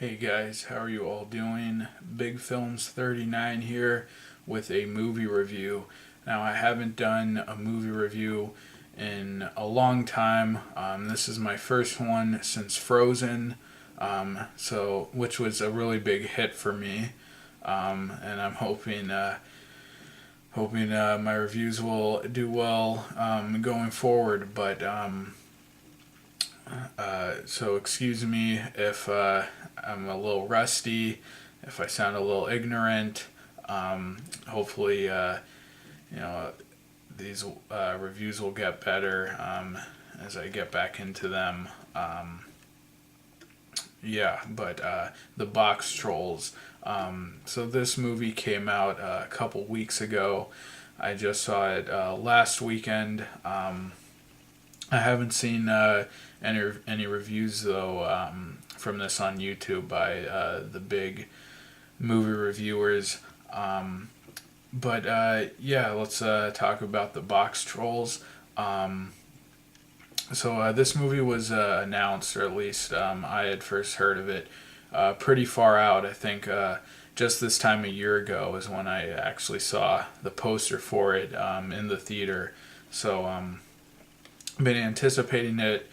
Hey guys, how are you all doing? Big Films 39 here with a movie review. Now, I haven't done a movie review in a long time. This is my first one since Frozen, which was a really big hit for me. And I'm hoping my reviews will do well going forward. So excuse me if I'm a little rusty, if I sound a little ignorant. Hopefully, you know, these reviews will get better as I get back into them. The Boxtrolls. So this movie came out a couple weeks ago. I just saw it last weekend. I haven't seen any reviews though from this on YouTube by the big movie reviewers. Let's talk about the Boxtrolls. This movie was announced, or at least I had first heard of it pretty far out. I think just this time a year ago is when I actually saw the poster for it in the theater. Been anticipating it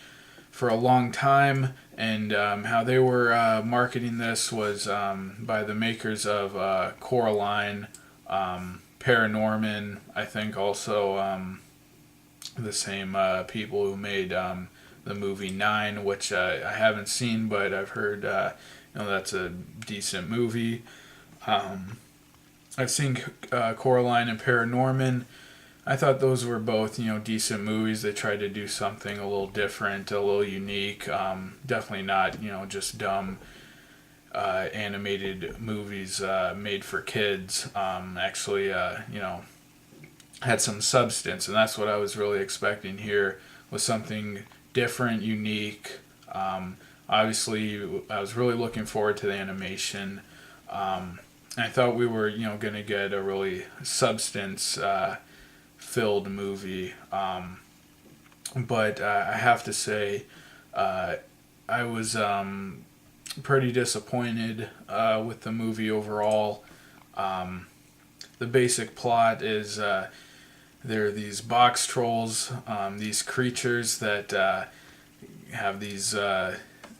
for a long time, and how they were marketing this was by the makers of Coraline, Paranorman. I think also the same people who made the movie Nine, which I haven't seen, but I've heard that's a decent movie. I've seen Coraline and Paranorman. I thought those were both, decent movies. They tried to do something a little different, a little unique. Definitely not, just dumb animated movies made for kids. Had some substance, and that's what I was really expecting here, was something different, unique. Obviously, I was really looking forward to the animation. I thought we were, going to get a really substance filled movie. But I have to say, I was pretty disappointed with the movie overall. The basic plot is there are these box trolls, these creatures that have these.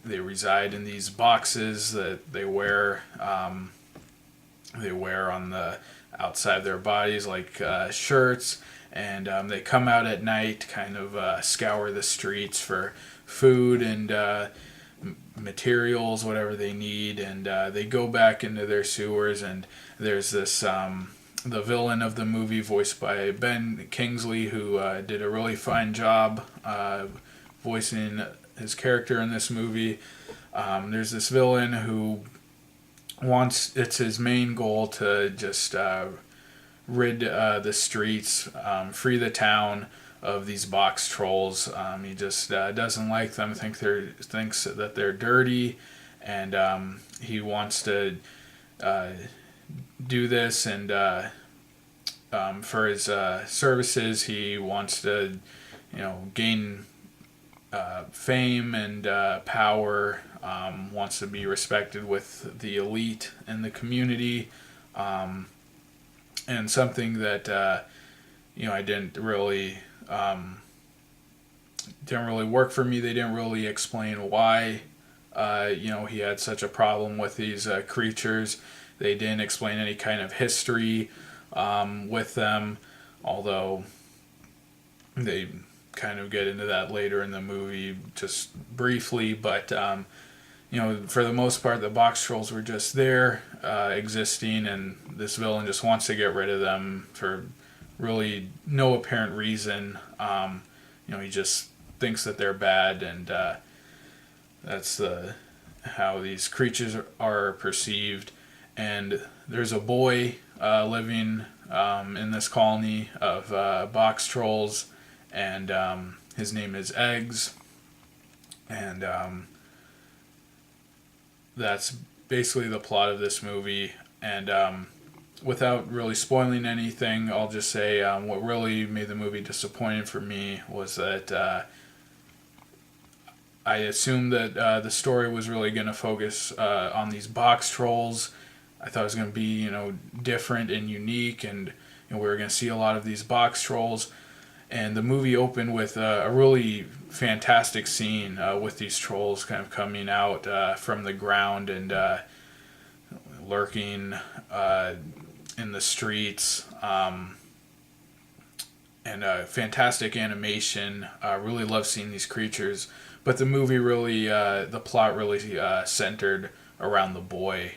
They reside in these boxes that they wear. They wear on the outside of their bodies like shirts, and they come out at night, kind of scour the streets for food and materials, whatever they need, and they go back into their sewers. And there's this the villain of the movie, voiced by Ben Kingsley, who did a really fine job voicing his character in this movie. There's this villain who it's his main goal to just rid the streets, free the town of these box trolls. He just doesn't like them, thinks that they're dirty, and he wants to do this. And for his services, he wants to, gain fame and power. Wants to be respected with the elite in the community. And something that I didn't really work for me. They didn't really explain why he had such a problem with these creatures. They didn't explain any kind of history with them, although they kind of get into that later in the movie, just briefly. But for the most part, the box trolls were just there, existing, and this villain just wants to get rid of them for really no apparent reason. He just thinks that they're bad, and that's how these creatures are perceived. And there's a boy living in this colony of box trolls, and his name is Eggs, and that's basically the plot of this movie. And without really spoiling anything, I'll just say what really made the movie disappointing for me was that I assumed that the story was really going to focus on these box trolls. I thought it was going to be, different and unique, and we were going to see a lot of these box trolls. And the movie opened with a really fantastic scene with these trolls kind of coming out from the ground and lurking in the streets. And fantastic animation. Really love seeing these creatures. But the movie really, the plot really centered around the boy.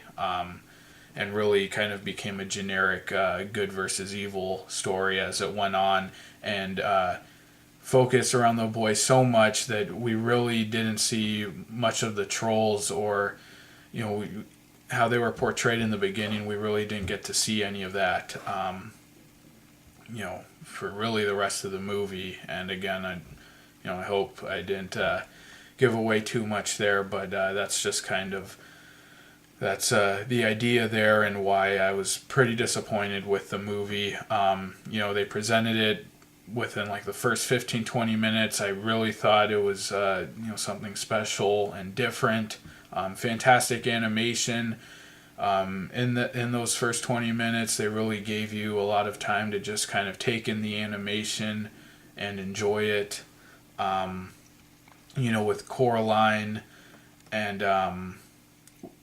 And really kind of became a generic good versus evil story as it went on, and focused around the boy so much that we really didn't see much of the trolls, or how they were portrayed in the beginning. We really didn't get to see any of that for really the rest of the movie. And again, I hope I didn't give away too much there, but that's just kind of the idea there, and why I was pretty disappointed with the movie. They presented it within like the first 15-20 minutes. I really thought it was something special and different. Fantastic animation. In those first 20 minutes, they really gave you a lot of time to just kind of take in the animation and enjoy it. With Coraline and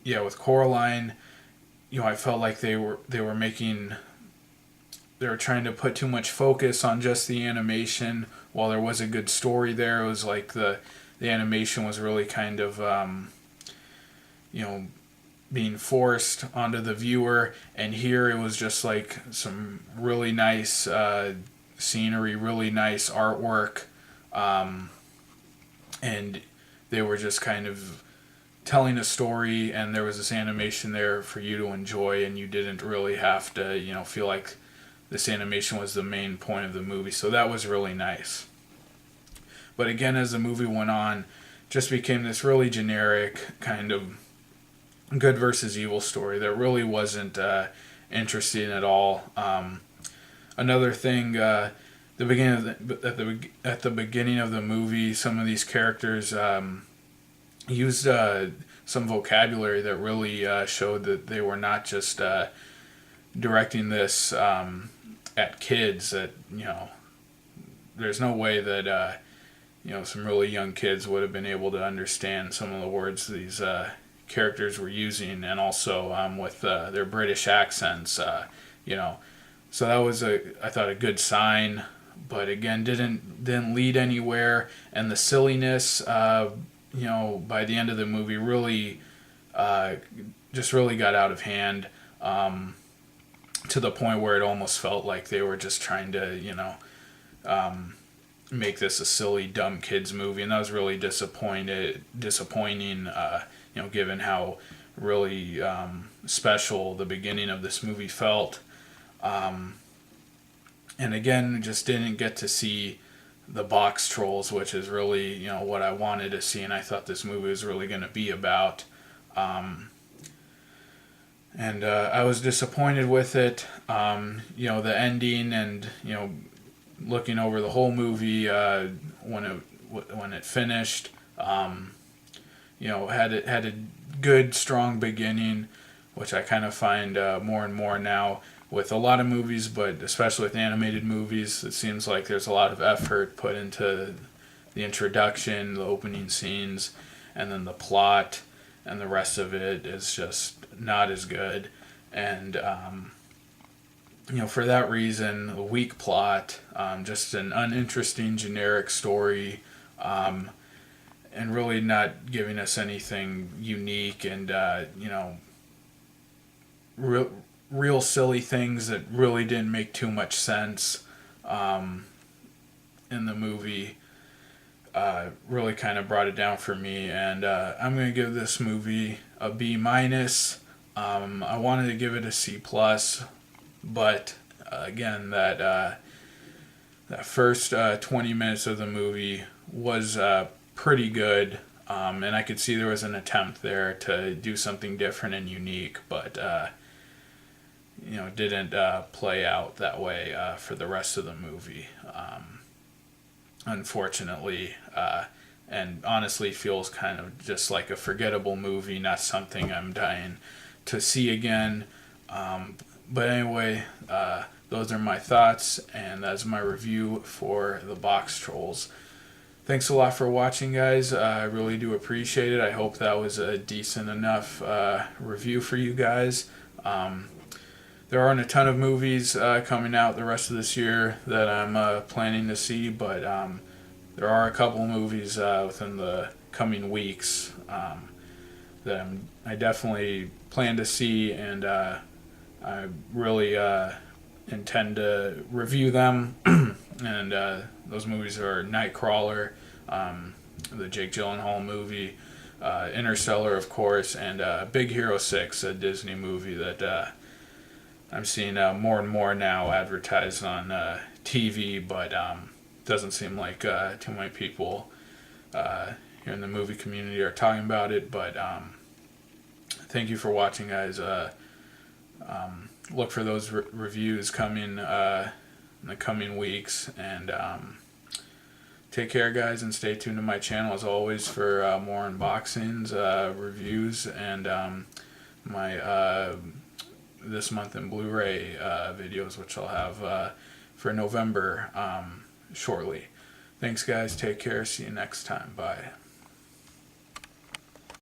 with Coraline, I felt like they were trying to put too much focus on just the animation. While there was a good story there, it was like the animation was really kind of being forced onto the viewer. And here it was just like some really nice scenery, really nice artwork, and they were just kind of telling a story, and there was this animation there for you to enjoy, and you didn't really have to feel like this animation was the main point of the movie. So that was really nice. But again, as the movie went on, just became this really generic kind of good versus evil story that really wasn't interesting at all. Another thing, at the beginning of the movie, some of these characters used some vocabulary that really showed that they were not just directing this at kids. That there's no way that some really young kids would have been able to understand some of the words these characters were using, and also with their British accents. So that was I thought a good sign, but again didn't lead anywhere, and the silliness. By the end of the movie, really, just really got out of hand, to the point where it almost felt like they were just trying to, make this a silly, dumb kids movie, and that was really disappointing. Given how really special the beginning of this movie felt, and again, just didn't get to see the box trolls, which is really what I wanted to see, and I thought this movie was really going to be about. And I was disappointed with it. The ending, and looking over the whole movie when it finished, had a good, strong beginning, which I kind of find more and more now with a lot of movies, but especially with animated movies. It seems like there's a lot of effort put into the introduction, the opening scenes, and then the plot, and the rest of it is just not as good. And for that reason, a weak plot, just an uninteresting, generic story, and really not giving us anything unique, and real silly things that really didn't make too much sense in the movie. Really kind of brought it down for me, and I'm going to give this movie a B-. I wanted to give it a C+, but again, that first 20 minutes of the movie was pretty good, and I could see there was an attempt there to do something different and unique, but didn't play out that way for the rest of the movie. Unfortunately, and honestly feels kind of just like a forgettable movie, not something I'm dying to see again. But anyway, those are my thoughts, and that's my review for the Boxtrolls. Thanks a lot for watching, guys. I really do appreciate it. I hope that was a decent enough review for you guys. There aren't a ton of movies coming out the rest of this year that I'm planning to see, but there are a couple movies within the coming weeks that I definitely plan to see, and I really intend to review them. And those movies are Nightcrawler, the Jake Gyllenhaal movie, Interstellar, of course, and Big Hero 6, a Disney movie that I'm seeing more and more now advertised on TV, but doesn't seem like too many people here in the movie community are talking about it. But thank you for watching, guys. Look for those reviews coming in the coming weeks, and take care, guys, and stay tuned to my channel as always for more unboxings, reviews, and my this month in Blu-ray videos, which I'll have for November shortly. Thanks, guys. Take care. See you next time. Bye.